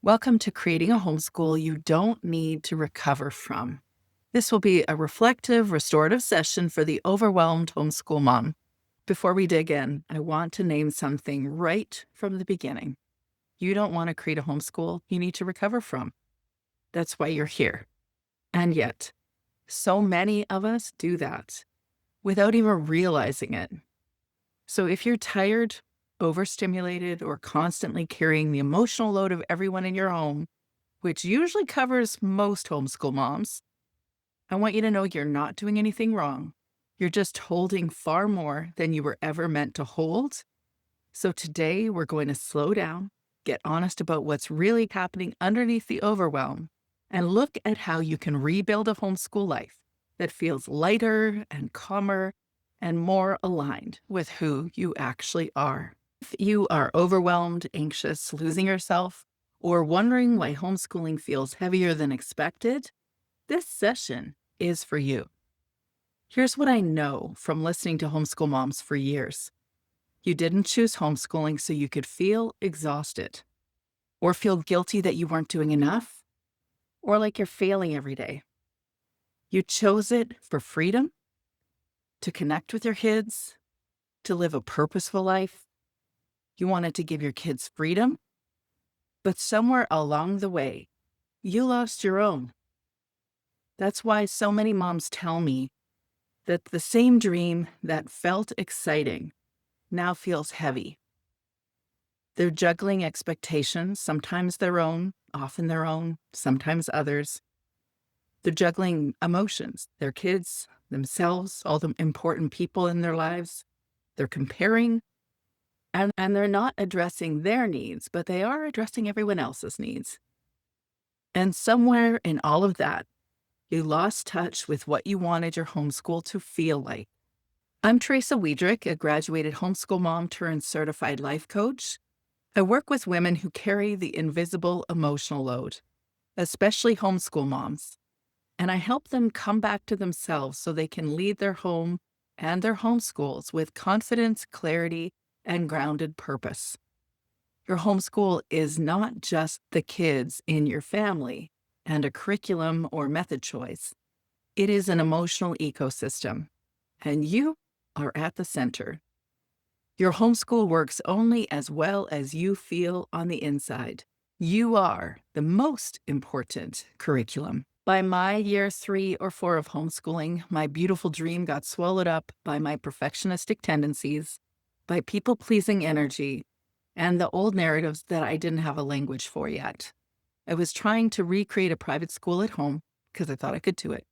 Welcome to Creating a Homeschool You Don't Need to Recover From. This will be a reflective, restorative session for the overwhelmed homeschool mom. Before we dig in, I want to name something right from the beginning. You don't want to create a homeschool you need to recover from. That's why you're here. And yet, so many of us do that without even realizing it. So if you're tired, overstimulated, or constantly carrying the emotional load of everyone in your home, which usually covers most homeschool moms, I want you to know you're not doing anything wrong. You're just holding far more than you were ever meant to hold. So today we're going to slow down, get honest about what's really happening underneath the overwhelm, and look at how you can rebuild a homeschool life that feels lighter and calmer and more aligned with who you actually are. If you are overwhelmed, anxious, losing yourself, or wondering why homeschooling feels heavier than expected, this session is for you. Here's what I know from listening to homeschool moms for years. You didn't choose homeschooling so you could feel exhausted, or feel guilty that you weren't doing enough, or like you're failing every day. You chose it for freedom, to connect with your kids, to live a purposeful life. You wanted to give your kids freedom, but somewhere along the way, you lost your own. That's why so many moms tell me that the same dream that felt exciting now feels heavy. They're juggling expectations, sometimes their own, often their own, sometimes others. They're juggling emotions, their kids, themselves, all the important people in their lives. They're comparing, and they're not addressing their needs, but they are addressing everyone else's needs. And somewhere in all of that, you lost touch with what you wanted your homeschool to feel like. I'm Teresa Wiedrick, a graduated homeschool mom turned certified life coach. I work with women who carry the invisible emotional load, especially homeschool moms, and I help them come back to themselves so they can lead their home and their homeschools with confidence, clarity, and grounded purpose. Your homeschool is not just the kids in your family and a curriculum or method choice. It is an emotional ecosystem, and you are at the center. Your homeschool works only as well as you feel on the inside. You are the most important curriculum. By my year 3 or 4 of homeschooling, my beautiful dream got swallowed up by my perfectionistic tendencies, by people-pleasing energy, and the old narratives that I didn't have a language for yet. I was trying to recreate a private school at home because I thought I could do it.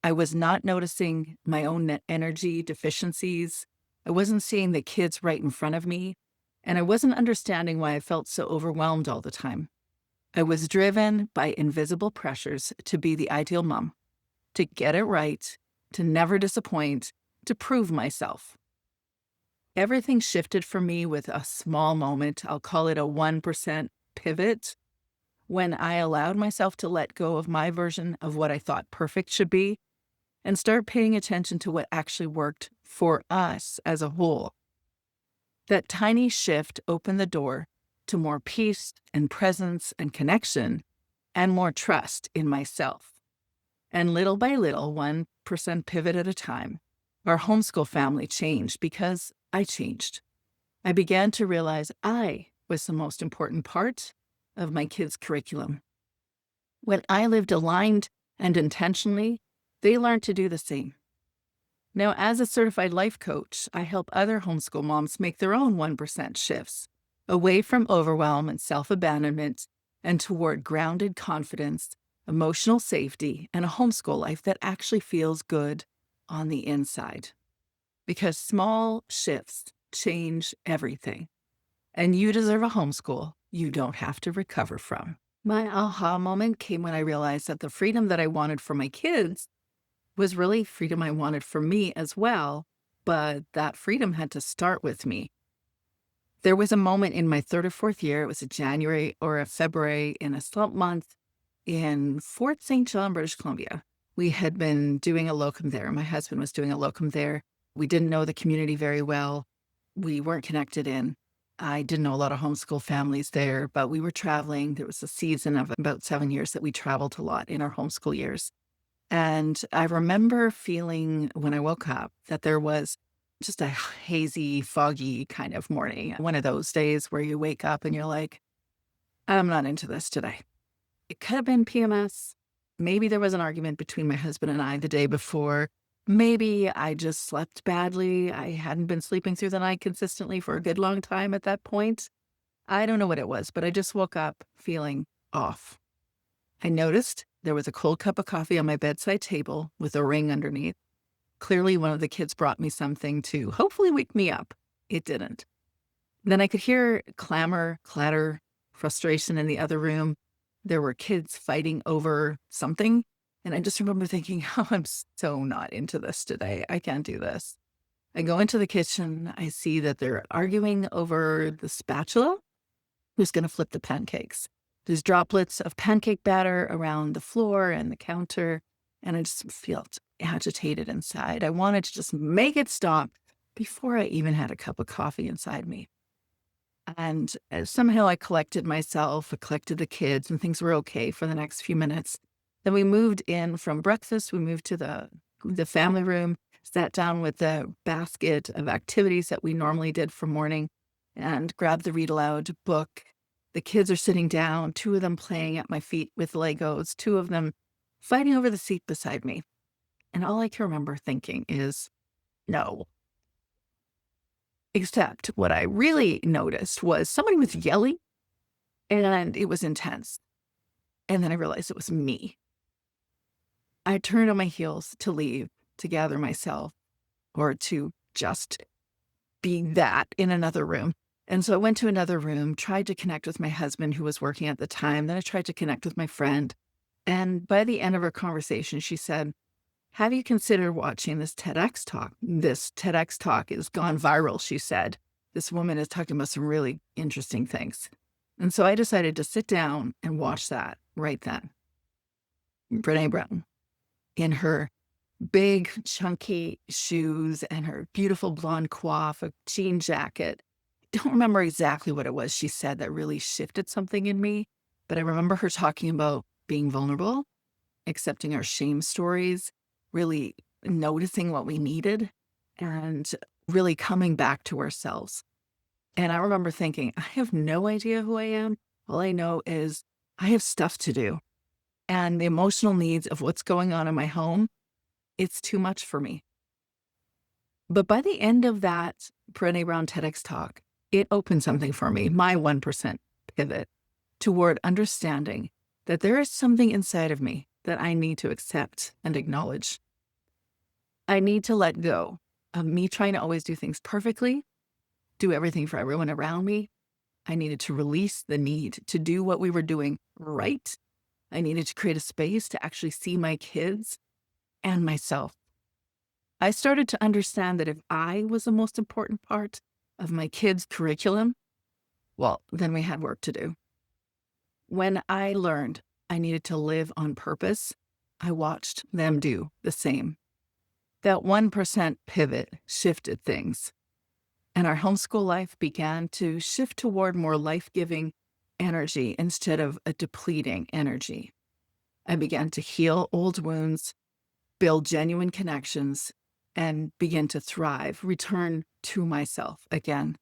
I was not noticing my own energy deficiencies. I wasn't seeing the kids right in front of me, and I wasn't understanding why I felt so overwhelmed all the time. I was driven by invisible pressures to be the ideal mom, to get it right, to never disappoint, to prove myself. Everything shifted for me with a small moment. I'll call it a 1% pivot, when I allowed myself to let go of my version of what I thought perfect should be and start paying attention to what actually worked for us as a whole. That tiny shift opened the door to more peace and presence and connection and more trust in myself. And little by little, 1% pivot at a time, our homeschool family changed because I changed. I began to realize I was the most important part of my kids' curriculum. When I lived aligned and intentionally, they learned to do the same. Now, as a certified life coach, I help other homeschool moms make their own 1% shifts, away from overwhelm and self-abandonment and toward grounded confidence, emotional safety, and a homeschool life that actually feels good on the inside. Because small shifts change everything. And you deserve a homeschool you don't have to recover from. My aha moment came when I realized that the freedom that I wanted for my kids was really freedom I wanted for me as well, but that freedom had to start with me. There was a moment in my 3rd or 4th year, it was a January or a February in a slump month in Fort St. John, British Columbia. We had been doing a locum there. My husband was doing a locum there. We didn't know the community very well. We weren't connected in. I didn't know a lot of homeschool families there, but we were traveling. There was a season of about 7 years that we traveled a lot in our homeschool years. And I remember feeling when I woke up that there was just a hazy, foggy kind of morning. One of those days where you wake up and you're like, I'm not into this today. It could have been PMS. Maybe there was an argument between my husband and I the day before. Maybe I just slept badly. I hadn't been sleeping through the night consistently for a good long time at that point. I don't know what it was, but I just woke up feeling off. I noticed there was a cold cup of coffee on my bedside table with a ring underneath. Clearly, one of the kids brought me something to hopefully wake me up. It didn't. Then I could hear clamor, clatter, frustration in the other room. There were kids fighting over something. And I just remember thinking, oh, I'm so not into this today. I can't do this. I go into the kitchen. I see that they're arguing over the spatula. Who's going to flip the pancakes? There's droplets of pancake batter around the floor and the counter. And I just felt agitated inside. I wanted to just make it stop before I even had a cup of coffee inside me. And somehow I collected myself, I collected the kids, and things were okay for the next few minutes. Then we moved in from breakfast. We moved to the family room, sat down with the basket of activities that we normally did for morning, and grabbed the read aloud book. The kids are sitting down, two of them playing at my feet with Legos, two of them fighting over the seat beside me. And all I can remember thinking is, no. Except what I really noticed was somebody was yelling and it was intense. And then I realized it was me. I turned on my heels to leave, to gather myself, or to just be that in another room. And so I went to another room, tried to connect with my husband who was working at the time. Then I tried to connect with my friend. And by the end of our conversation, she said, have you considered watching this TEDx talk? This TEDx talk has gone viral, she said. This woman is talking about some really interesting things. And so I decided to sit down and watch that right then. Brene Brown in her big, chunky shoes and her beautiful blonde coif, a jean jacket. I don't remember exactly what it was she said that really shifted something in me, but I remember her talking about being vulnerable, accepting our shame stories, really noticing what we needed, and really coming back to ourselves. And I remember thinking, I have no idea who I am. All I know is I have stuff to do. And the emotional needs of what's going on in my home, it's too much for me. But by the end of that Brené Brown TEDx talk, it opened something for me, my 1% pivot toward understanding that there is something inside of me that I need to accept and acknowledge. I need to let go of me trying to always do things perfectly, do everything for everyone around me. I needed to release the need to do what we were doing right. I needed to create a space to actually see my kids and myself. I started to understand that if I was the most important part of my kids' curriculum, well, then we had work to do. When I learned I needed to live on purpose, I watched them do the same. That 1% pivot shifted things, and our homeschool life began to shift toward more life-giving energy instead of a depleting energy. I began to heal old wounds, build genuine connections, and begin to thrive, return to myself again,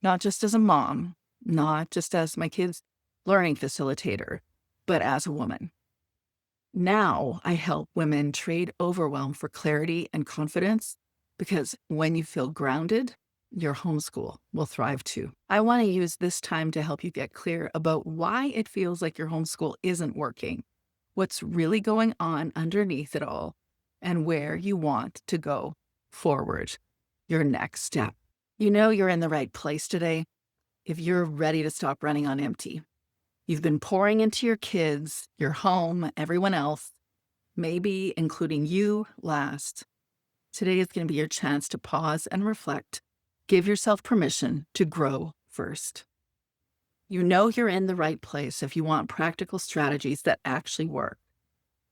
not just as a mom, not just as my kids' learning facilitator, but as a woman. Now I help women trade overwhelm for clarity and confidence because when you feel grounded, your homeschool will thrive too. I want to use this time to help you get clear about why it feels like your homeschool isn't working, what's really going on underneath it all, and where you want to go forward, your next step. You know you're in the right place today if you're ready to stop running on empty. You've been pouring into your kids, your home, everyone else, maybe including you last. Today is going to be your chance to pause and reflect. Give yourself permission to grow first. You know you're in the right place if you want practical strategies that actually work.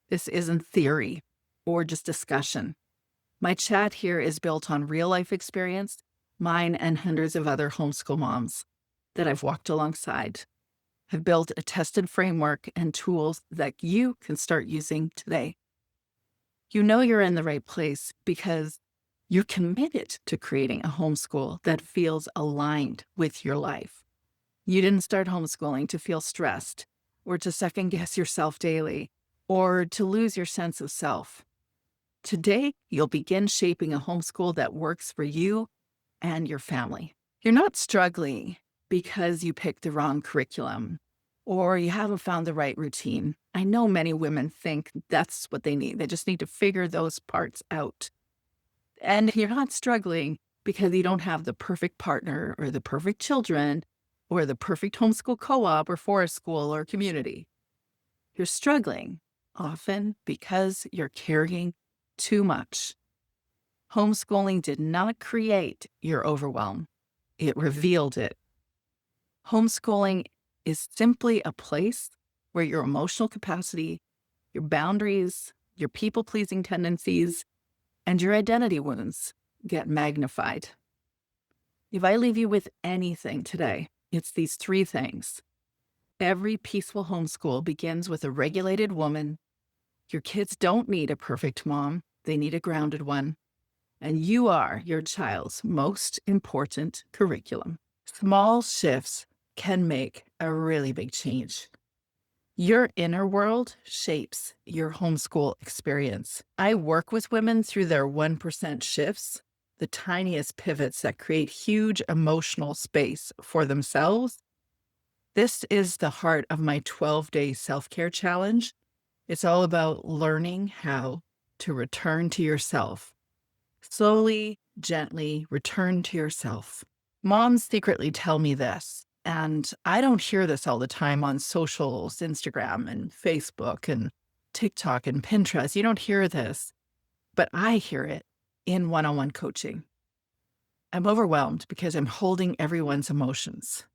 This isn't theory or just discussion. My chat here is built on real life experience, mine and hundreds of other homeschool moms. that I've walked alongside have built a tested framework and tools that you can start using today. You know you're in the right place because you're committed to creating a homeschool that feels aligned with your life. You didn't start homeschooling to feel stressed or to second guess yourself daily or to lose your sense of self. Today, you'll begin shaping a homeschool that works for you and your family. You're not struggling because you picked the wrong curriculum or you haven't found the right routine. I know many women think that's what they need. They just need to figure those parts out. And you're not struggling because you don't have the perfect partner or the perfect children or the perfect homeschool co-op or forest school or community. You're struggling often because you're carrying too much. Homeschooling did not create your overwhelm. It revealed it. Homeschooling is simply a place where your emotional capacity, your boundaries, your people-pleasing tendencies, and your identity wounds get magnified. If I leave you with anything today, it's these three things. Every peaceful homeschool begins with a regulated woman. Your kids don't need a perfect mom. They need a grounded one. And you are your child's most important curriculum. Small shifts can make a really big change. Your inner world shapes your homeschool experience. I work with women through their 1% shifts, the tiniest pivots that create huge emotional space for themselves. This is the heart of my 12-day self-care challenge. It's all about learning how to return to yourself. Slowly, gently return to yourself. Moms secretly tell me this, and I don't hear this all the time on socials, Instagram and Facebook and TikTok and Pinterest. You don't hear this, but I hear it in one-on-one coaching. I'm overwhelmed because I'm holding everyone's emotions,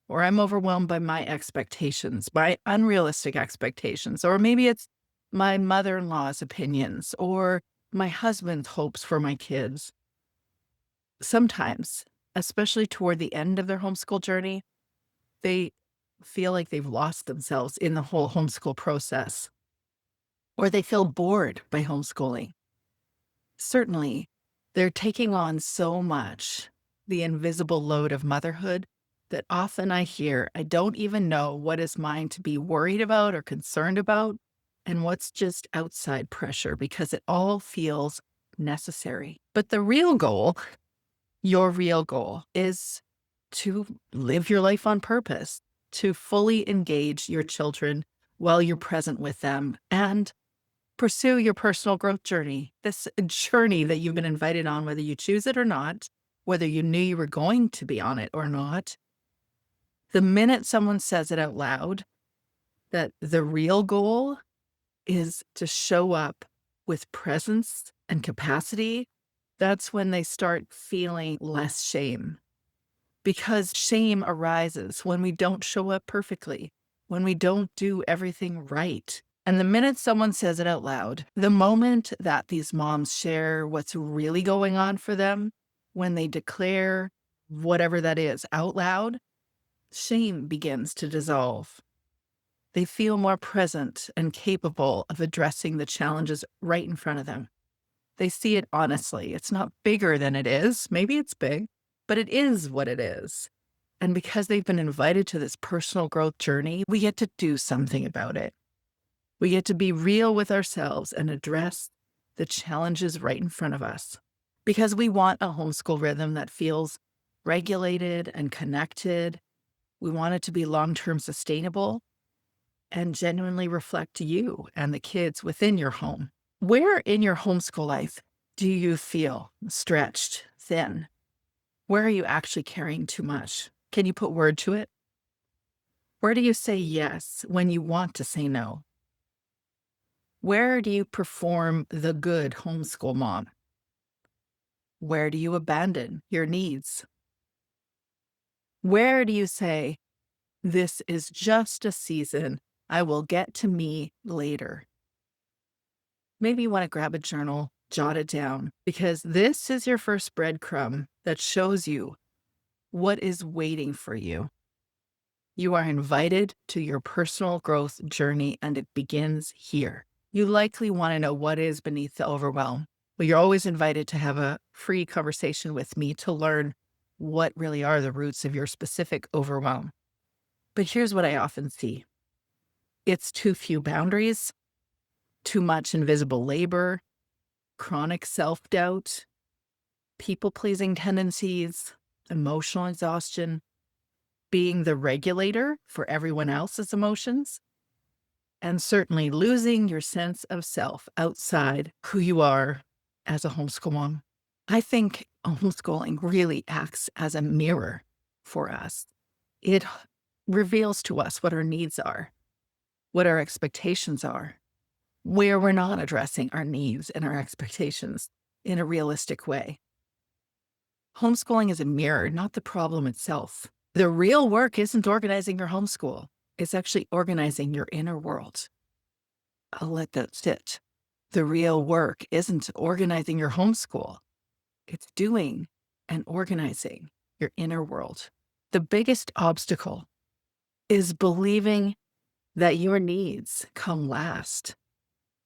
or I'm overwhelmed by my expectations, my unrealistic expectations, or maybe it's my mother-in-law's opinions or my husband's hopes for my kids. Sometimes, especially toward the end of their homeschool journey, they feel like they've lost themselves in the whole homeschool process, or they feel bored by homeschooling. Certainly, they're taking on so much, the invisible load of motherhood, that often I hear I don't even know what is mine to be worried about or concerned about, and what's just outside pressure because it all feels necessary. But the real goal, your real goal, is to live your life on purpose, to fully engage your children while you're present with them, and pursue your personal growth journey, this journey that you've been invited on, whether you choose it or not, whether you knew you were going to be on it or not. The minute someone says it out loud, that the real goal is to show up with presence and capacity, that's when they start feeling less shame. Because shame arises when we don't show up perfectly, when we don't do everything right. And the minute someone says it out loud, the moment that these moms share what's really going on for them, when they declare whatever that is out loud, shame begins to dissolve. They feel more present and capable of addressing the challenges right in front of them. They see it honestly. It's not bigger than it is. Maybe it's big, but it is what it is. And because they've been invited to this personal growth journey, we get to do something about it. We get to be real with ourselves and address the challenges right in front of us. Because we want a homeschool rhythm that feels regulated and connected. We want it to be long-term sustainable and genuinely reflect you and the kids within your home. Where in your homeschool life do you feel stretched, thin? Where are you actually carrying too much? Can you put word to it? Where do you say yes when you want to say no? Where do you perform the good homeschool mom? Where do you abandon your needs? Where do you say, this is just a season, I will get to me later? Maybe you want to grab a journal, jot it down, because this is your first breadcrumb that shows you what is waiting for you. You are invited to your personal growth journey, and it begins here. You likely want to know what is beneath the overwhelm. Well, you're always invited to have a free conversation with me to learn what really are the roots of your specific overwhelm. But here's what I often see: it's too few boundaries, too much invisible labor, chronic self doubt, people pleasing tendencies, emotional exhaustion, being the regulator for everyone else's emotions, and certainly losing your sense of self outside who you are as a homeschool mom. I think homeschooling really acts as a mirror for us. It reveals to us what our needs are, what our expectations are, where we're not addressing our needs and our expectations in a realistic way. Homeschooling is a mirror, not the problem itself. The real work isn't organizing your homeschool. It's actually organizing your inner world. I'll let that sit. The real work isn't organizing your homeschool. It's doing and organizing your inner world. The biggest obstacle is believing that your needs come last.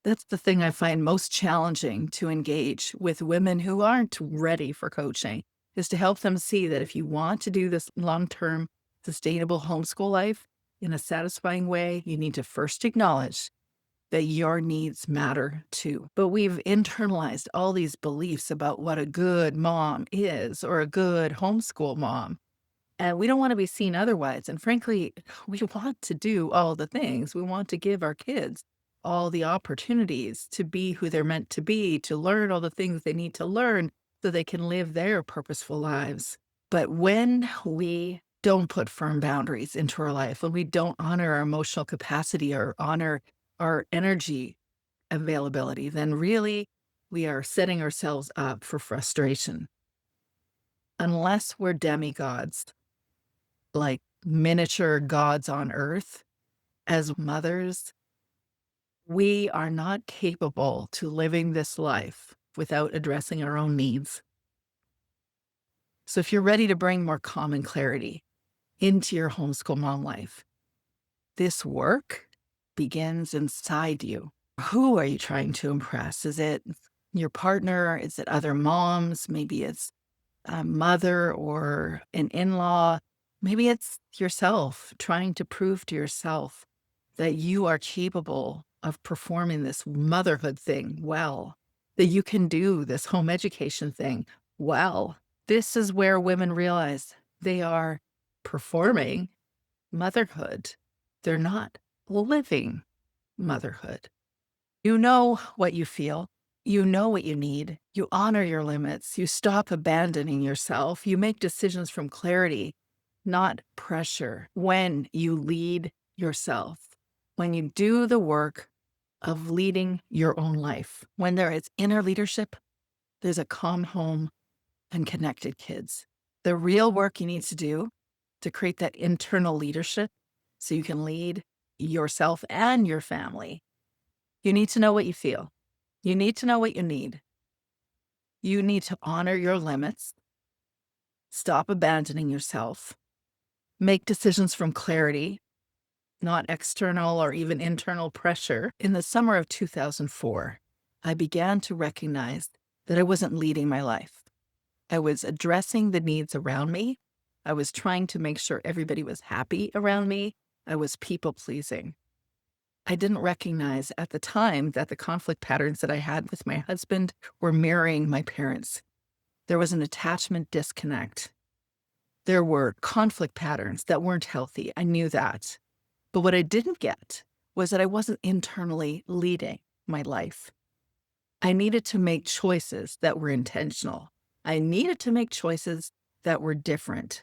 That's the thing I find most challenging to engage with women who aren't ready for coaching, is to help them see that if you want to do this long-term, sustainable homeschool life in a satisfying way, you need to first acknowledge that your needs matter too. But we've internalized all these beliefs about what a good mom is or a good homeschool mom. And we don't want to be seen otherwise. And frankly, we want to do all the things. We want to give our kids all the opportunities to be who they're meant to be, to learn all the things they need to learn so they can live their purposeful lives. But when we don't put firm boundaries into our life, when we don't honor our emotional capacity or honor our energy availability, then really we are setting ourselves up for frustration. Unless we're demigods, like miniature gods on earth, as mothers, we are not capable to living this life without addressing our own needs. So if you're ready to bring more calm and clarity into your homeschool mom life, this work begins inside you. Who are you trying to impress? Is it your partner? Is it other moms? Maybe it's a mother or an in-law. Maybe it's yourself, trying to prove to yourself that you are capable of performing this motherhood thing well, that you can do this home education thing well. This is where women realize they are performing motherhood. They're not living motherhood. You know what you feel. You know what you need. You honor your limits. You stop abandoning yourself. You make decisions from clarity, not pressure. When you lead yourself, when you do the work of leading your own life, when there is inner leadership, there's a calm home and connected kids. The real work you need to do to create that internal leadership so you can lead yourself and your family, you need to know what you feel. You need to know what you need. You need to honor your limits, stop abandoning yourself, make decisions from clarity, not external or even internal pressure. In the summer of 2004, I began to recognize that I wasn't leading my life. I was addressing the needs around me. I was trying to make sure everybody was happy around me. I was people pleasing. I didn't recognize at the time that the conflict patterns that I had with my husband were mirroring my parents. There was an attachment disconnect. There were conflict patterns that weren't healthy. I knew that. But what I didn't get was that I wasn't internally leading my life. I needed to make choices that were intentional. I needed to make choices that were different.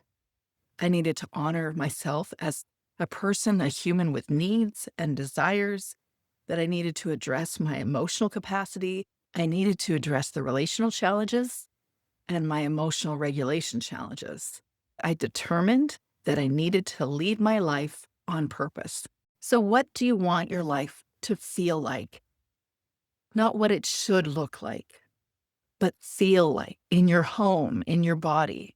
I needed to honor myself as a person, a human with needs and desires, that I needed to address my emotional capacity. I needed to address the relational challenges and my emotional regulation challenges. I determined that I needed to lead my life on purpose. So what do you want your life to feel like? Not what it should look like, but feel like in your home, in your body.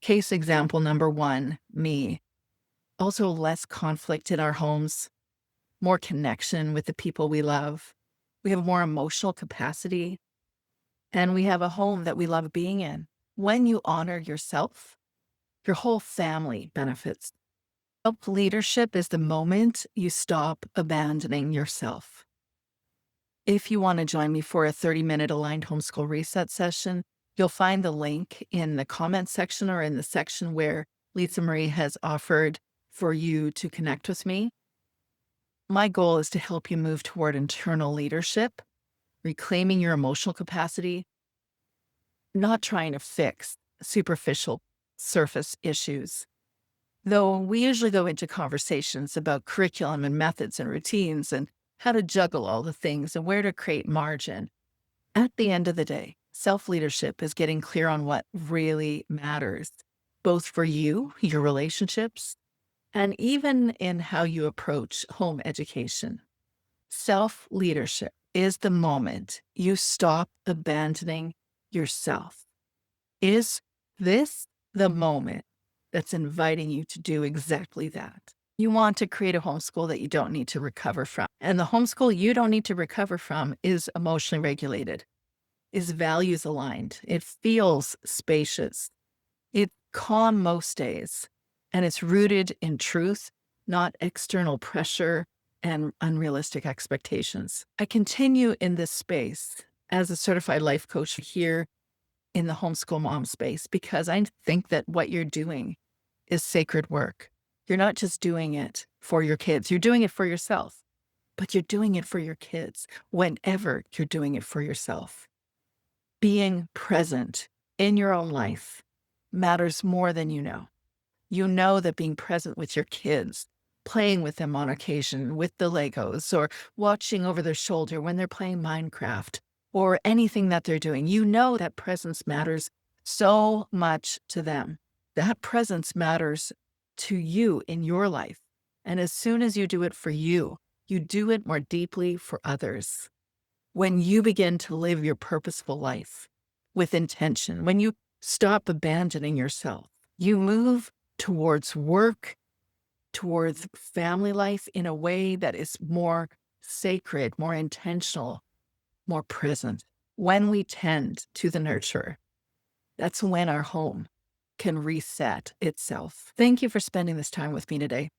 Case example number one, me. Also, less conflict in our homes, more connection with the people we love. We have more emotional capacity, and we have a home that we love being in. When you honor yourself, your whole family benefits. Self leadership is the moment you stop abandoning yourself. If you want to join me for a 30-minute aligned homeschool reset session, you'll find the link in the comments section or in the section where Lisa Marie has offered for you to connect with me. My goal is to help you move toward internal leadership, reclaiming your emotional capacity, not trying to fix superficial surface issues. Though we usually go into conversations about curriculum and methods and routines and how to juggle all the things and where to create margin. At the end of the day, self-leadership is getting clear on what really matters, both for you, your relationships, and even in how you approach home education. Self-leadership is the moment you stop abandoning yourself. Is this the moment that's inviting you to do exactly that? You want to create a homeschool that you don't need to recover from. And the homeschool you don't need to recover from is emotionally regulated, is values aligned. It feels spacious. It's calm most days. And it's rooted in truth, not external pressure and unrealistic expectations. I continue in this space as a certified life coach here in the homeschool mom space because I think that what you're doing is sacred work. You're not just doing it for your kids, you're doing it for yourself, but you're doing it for your kids whenever you're doing it for yourself. Being present in your own life matters more than you know. You know that being present with your kids, playing with them on occasion with the Legos or watching over their shoulder when they're playing Minecraft or anything that they're doing, you know that presence matters so much to them. That presence matters to you in your life. And as soon as you do it for you do it more deeply for others. When you begin to live your purposeful life with intention, when you stop abandoning yourself, you move towards work, towards family life in a way that is more sacred, more intentional, more present. When we tend to the nurture, that's when our home can reset itself. Thank you for spending this time with me today.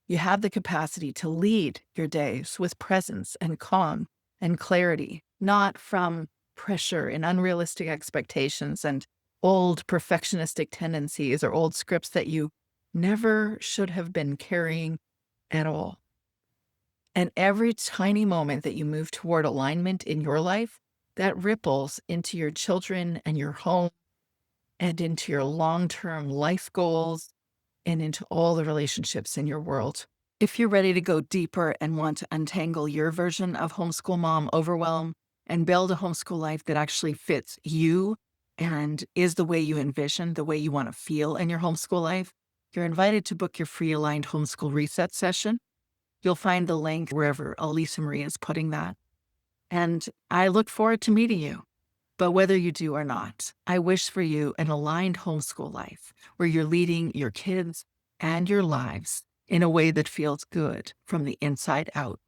You have the capacity to lead your days with presence and calm and clarity, not from pressure and unrealistic expectations and old perfectionistic tendencies or old scripts that you never should have been carrying at all. And every tiny moment that you move toward alignment in your life, that ripples into your children and your home and into your long-term life goals and into all the relationships in your world. If you're ready to go deeper and want to untangle your version of homeschool mom overwhelm and build a homeschool life that actually fits you and is the way you envision, the way you want to feel in your homeschool life, you're invited to book your free aligned homeschool reset session. You'll find the link wherever Lisa Marie is putting that. And I look forward to meeting you. But whether you do or not, I wish for you an aligned homeschool life where you're leading your kids and your lives in a way that feels good from the inside out.